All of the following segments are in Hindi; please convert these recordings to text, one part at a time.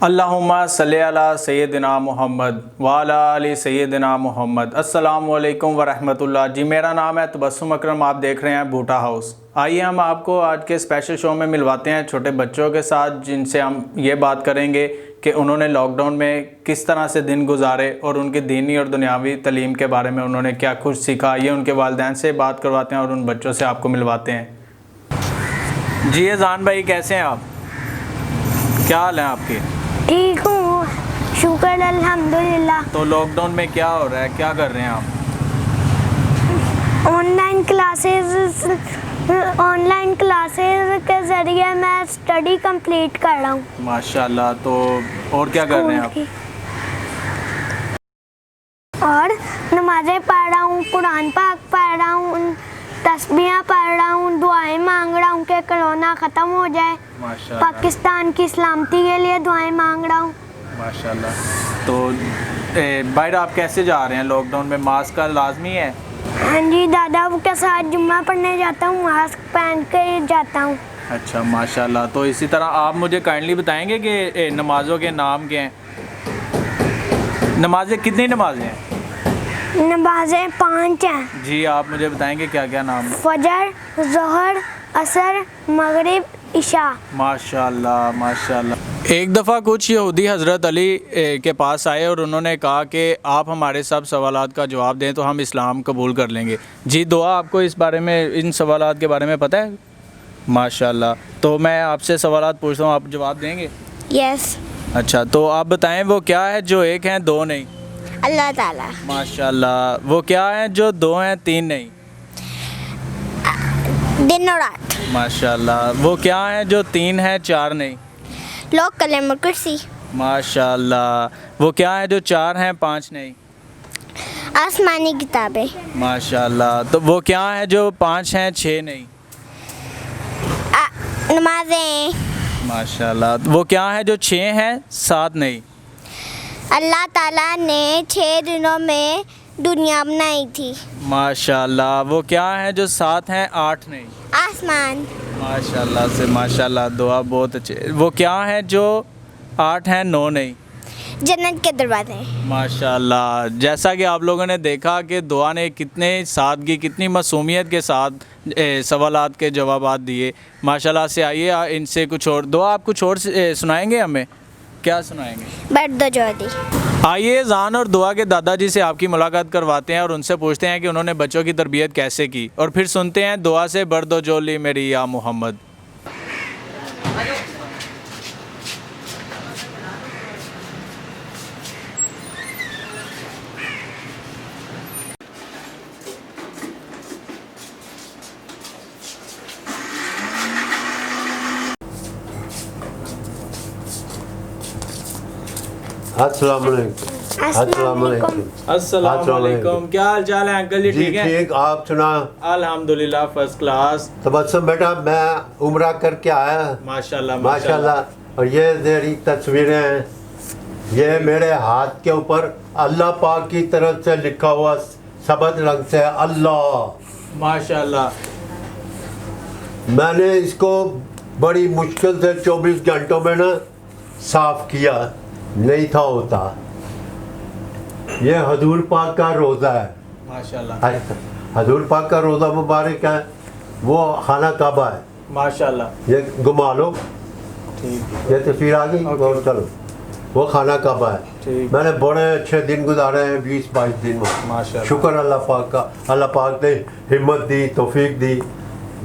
अल्लाहुम्मा सल्ली अला सय्यदिना मोहम्मद वाला अली सय्यदिना मोहम्मद। अस्सलामु अलैकुम वरहमतुल्लाह। जी मेरा नाम है तबस्सुम अकरम, आप देख रहे हैं बूटा हाउस। आइए हम आपको आज के स्पेशल शो में मिलवाते हैं छोटे बच्चों के साथ, जिनसे हम ये बात करेंगे कि उन्होंने लॉकडाउन में किस तरह से दिन गुजारे और उनकी दीनी और दुनियावी तालीम के बारे में उन्होंने क्या कुछ सीखा। ये उनके वालिदैन से बात करवाते हैं और उन बच्चों से आपको मिलवाते हैं। जी अज़ान भाई, कैसे हैं आप? क्या हाल है आपके? ठीक हूँ, शुक्र अल्हम्दुलिल्लाह। तो लॉकडाउन में क्या हो रहा है, क्या कर रहे हैं आप? ऑनलाइन क्लासेस के ज़रिए मैं स्टडी कंप्लीट कर रहा हूँ। माशाल्लाह। तो और क्या कर रहे हैं आप? और नमाज़ें पढ़ रहा हूँ, कुरान पाक पढ़ रहा हूँ, तस्बीहां पढ़ रहा हूँ, दुआएं मांग रहा हूँ कि कोरोना ख़त्म हो जाए। माशाल्लाह। पाकिस्तान की सलामती के लिए दुआएं मांग रहा हूँ। माशाल्लाह। तो बाहर आप कैसे जा रहे हैं लॉकडाउन में? मास्क का लाजमी है? हाँ जी, दादा के साथ जुम्मा पढ़ने जाता हूँ, मास्क पहन के जाता हूँ। अच्छा माशाल्लाह। तो इसी तरह आप मुझे काइंडली बताएंगे कि नमाज़ों के नाम क्या हैं? नमाज़ें कितनी नमाज़ें हैं? नमाज़ें 5 हैं। जी आप मुझे बताएंगे क्या क्या नाम है? फजर, ज़ोहर, असर, मगरिब, इशा। माशाल्लाह माशाल्लाह। एक दफ़ा कुछ यहूदी हज़रत अली के पास आए और उन्होंने कहा कि आप हमारे सब सवालात का जवाब दें तो हम इस्लाम कबूल कर लेंगे। जी दुआ, आपको इस बारे में, इन सवालात के बारे में पता है? माशाल्लाह। तो मैं आपसे सवालात पूछता हूँ, आप जवाब देंगे? यस। अच्छा, तो आप बताएं वो क्या है जो एक हैं दो नहीं? अल्लाह ताला। माशाल्लाह। वो क्या है जो दो हैं तीन नहीं? दिन और रात। माशाल्लाह। वो क्या है जो तीन है चार नहीं? लोग कलम और कुर्सी। माशाल्लाह। वो क्या है जो चार हैं पाँच नहीं? आसमानी किताबें। माशाल्लाह। तो वो क्या है जो पाँच हैं छः नहीं? नमाजें। माशाल्लाह। वो क्या है जो छः हैं सात नहीं? अल्लाह ताला ने 6 दिनों में दुनिया बनाई थी। माशाल्लाह। वो क्या है जो सात हैं आठ नहीं? आसमान। माशाल्लाह से माशाल्लाह, दुआ बहुत अच्छे। वो क्या है जो आठ हैं नौ नहीं? जन्नत के दरवाजे। माशाल्लाह। जैसा कि आप लोगों ने देखा कि दुआ ने कितने सादगी, कितनी मासूमियत के साथ सवालात के जवाबात दिए माशाल्लाह से। आइए इनसे कुछ और दुआ, आप कुछ और सुनाएंगे हमें? क्या सुनाएंगे? बर्दो जोदी। आइए ज़ान और दुआ के दादाजी से आपकी मुलाकात करवाते हैं और उनसे पूछते हैं कि उन्होंने बच्चों की तरबियत कैसे की, और फिर सुनते हैं दुआ से बर्दो जोली मेरी या मोहम्मद। अस्सलाम वालेकुम। अस्सलाम वालेकुम। अस्सलाम वालेकुम। क्या हाल चाल है अंकल जी? ठीक है? ठीक, आप सुना? अल्हम्दुलिल्लाह फर्स्ट क्लास। तबस्सुम बेटा, मैं उम्रा करके आया। माशाल्लाह माशाल्लाह। और ये तेरी तस्वीरें हैं, ये मेरे हाथ के ऊपर अल्लाह पाक की तरफ से लिखा हुआ सब्ज़ रंग से अल्लाह। माशाल्लाह। मैंने इसको बड़ी मुश्किल से 24 घंटों में ना साफ किया, नहीं था होता। ये हजूर पाक का रोज़ा है। माशाल्लाह। हजूर पाक का रोज़ा मुबारक है, वो खाना काबा है। माशाल्लाह। ये घुमा लो, ठीक। ये तस्वीर आ गई। ओके। और चलो, वो खाना काबा है। ठीक। मैंने बड़े अच्छे दिन गुजारे हैं, 20-22 दिन में। माशाल्लाह। शुक्र अल्लाह पाक का। अल्लाह पाक ने हिम्मत दी, तौफीक दी,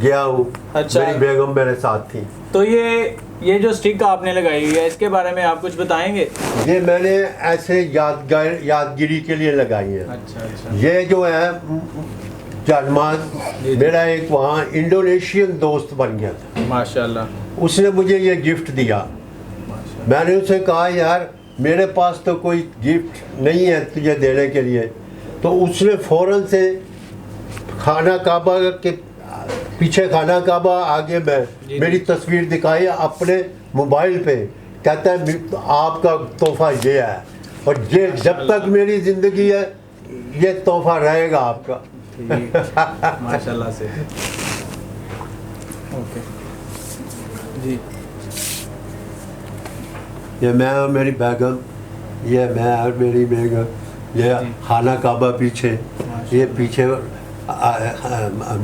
गया हूँ। अच्छा। मेरी बेगम मेरे साथ थी। तो ये जो स्टिक आपने लगाई हुई है, इसके बारे में आप कुछ बताएंगे? ये मैंने ऐसे यादगिरी के लिए लगाई है। अच्छा अच्छा। ये जो है जालमान, मेरा एक वहाँ इंडोनेशियन दोस्त बन गया था। माशाल्लाह। उसने मुझे ये गिफ्ट दिया। मैंने उसे कहा यार मेरे पास तो कोई गिफ्ट नहीं है तुझे देने के लिए, तो उसने फ़ौरन से खाना काबा के पीछे खाना काबा आगे मैं मेरी तस्वीर दिखाई अपने मोबाइल पे। कहता है आपका तोहफा ये है, और ये जब तक मेरी ज़िंदगी है ये तोहफा रहेगा आपका। माशाल्लाह से। ओके जी। ये मैं और मेरी बेगम, ये मैं और मेरी बेगम, ये खाना काबा पीछे, ये पीछे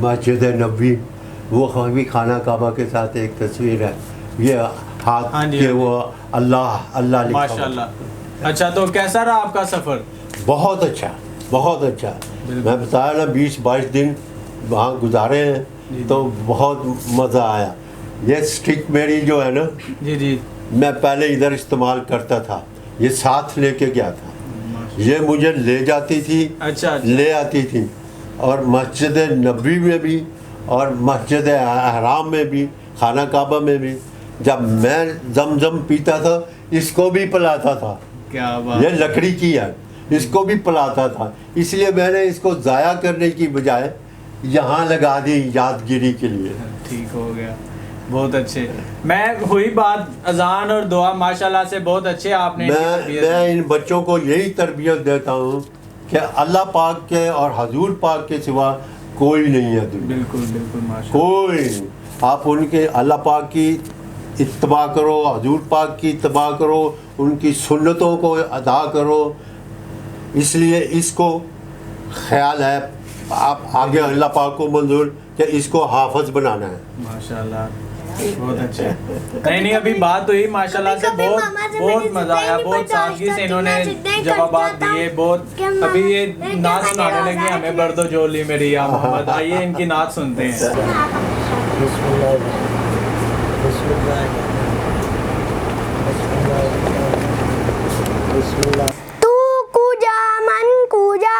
मस्जिद नबी, वो भी खाना काबा के साथ एक तस्वीर है। ये हाथ हाँ जी, के हाँ जी। वो अल्लाह अल्लाह लिखा हुआ। माशाल्लाह। अच्छा, तो कैसा रहा आपका सफ़र? बहुत अच्छा, बहुत अच्छा। मैं बताया ना 20-22 दिन वहाँ गुजारे हैं, तो बहुत मज़ा आया। ये स्टिक मेरी जो है ना, जी जी। मैं पहले इधर इस्तेमाल करता था, ये साथ लेके गया था, ये मुझे ले जाती थी, अच्छा। ले आती थी, और मस्जिद नबी में भी और मस्जिद हराम में भी, खाना काबा में भी। जब मैं जमजम पीता था, इसको भी पिलाता था। क्या बात। ये लकड़ी की है, इसको भी पिलाता था। इसलिए मैंने इसको ज़ाया करने की बजाय यहाँ लगा दी यादगिरी के लिए। ठीक हो गया, बहुत अच्छे। मैं हुई बात अजान और दुआ, माशाल्लाह से बहुत अच्छे आपने इनकी तरबियत मैं दी। इन बच्चों को यही तरबियत देता हूँ कि अल्लाह पाक के और हजूर पाक के सिवा कोई नहीं है दुनिया, बिल्कुल बिल्कुल माशाल्लाह। कोई नहीं। आप उनके अल्लाह पाक की इत्तबा करो, हजूर पाक की इत्तबा करो, उनकी सुन्नतों को अदा करो। इसलिए इसको ख्याल है आप आगे अल्लाह पाक को मंजूर कि इसको हाफज बनाना है। माशाल्लाह, बहुत अच्छे। नहीं नहीं, अभी बात हुई माशाल्लाह से, कभी बहुत मामा से बहुत मेरी मजा आया, जितनी बहुत बर्दाश्त सादगी से होती इन्होंने मैं जितने जवाबात करता दिए। हूँ बहुत कि मामा, अभी ये मैं नात क्या सुनाने करने लगी वाला हमें, है? बर्दो जोली मेरी या मोहम्मद। आइए इनकी नात सुनते हैं। तू कुजा मन कुजा,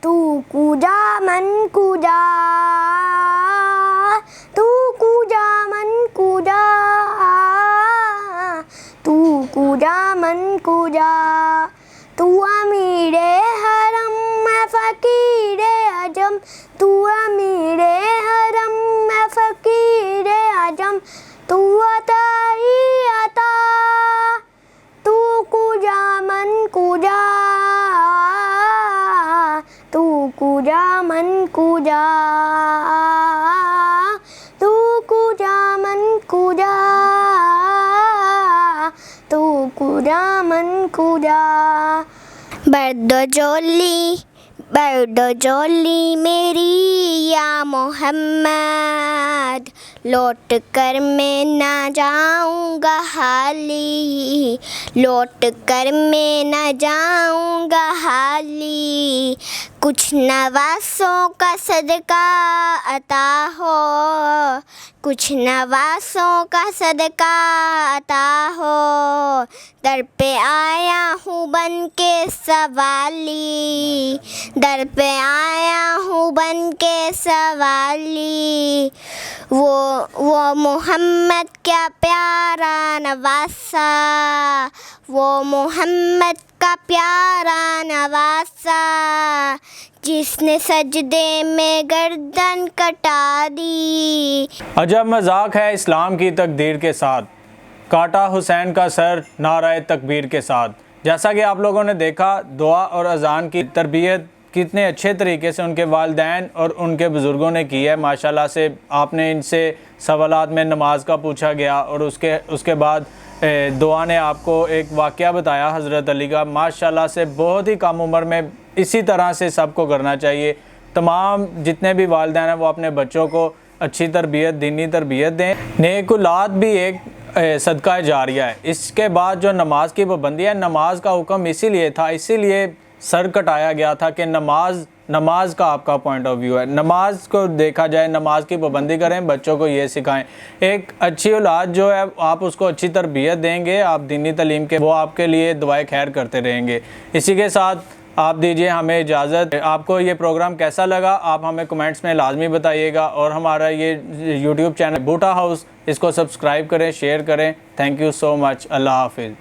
तू कुजा मन कुजा, तू कुजा मन कुजा, तू कुजा मन कुजा। तू अमीरे हरम मैं फ़कीरे अजम, तू अमीरे हरम मैं फ़कीरे अजम, तू अताई अता, तू कुजा मन कुजा, तू कुजा मन कुजा, तू कुजा मन कुजा, तू कुजा मन कुजा। बर्दो जोली मेरी या मोहम्मद, लौट कर मैं ना जाऊंगा हाली, लौट कर मैं ना जाऊंगा हाली। कुछ नवासों का सदका अता हो, कुछ नवासों का सदका अता हो। दर पे आया हूँ बन के सवाली, दर पे आया हूँ बन के सवाली। वो मोहम्मद क्या प्यारा नवासा, वो मोहम्मद का प्यारा नवासा, जिसने सजदे में गर्दन कटा दी। अजब मजाक है इस्लाम की तकदीर के साथ, काटा हुसैन का सर नाराए तकबीर के साथ। जैसा कि आप लोगों ने देखा, दुआ और अजान की तरबियत कितने अच्छे तरीके से उनके वालिदैन और उनके बुज़ुर्गों ने की है। माशाल्लाह से आपने इनसे सवालात में नमाज का पूछा गया और उसके बाद दुआ ने आपको एक वाक़या बताया हज़रत अली का। माशाल्लाह से बहुत ही कम उम्र में इसी तरह से सबको करना चाहिए। तमाम जितने भी वालिदैन हैं वो अपने बच्चों को अच्छी तरबियत, दीनी तरबियत दें। नेक औलाद भी एक सदका जारिया है। इसके बाद जो नमाज की पाबंदी है, नमाज का हुक्म इसीलिए था, इसीलिए सर कटाया गया था कि नमाज का आपका पॉइंट ऑफ व्यू है। नमाज को देखा जाए, नमाज की पाबंदी करें, बच्चों को ये सिखाएं। एक अच्छी औलाद जो है आप उसको अच्छी तरबियत देंगे, आप दीनी तालीम के, वो आपके लिए दुआए खैर करते रहेंगे। इसी के साथ आप दीजिए हमें इजाज़त। आपको ये प्रोग्राम कैसा लगा आप हमें कमेंट्स में लाजमी बताइएगा, और हमारा ये यूट्यूब चैनल बूटा हाउस, इसको सब्सक्राइब करें, शेयर करें। Thank you so much. अल्लाह हाफिज़।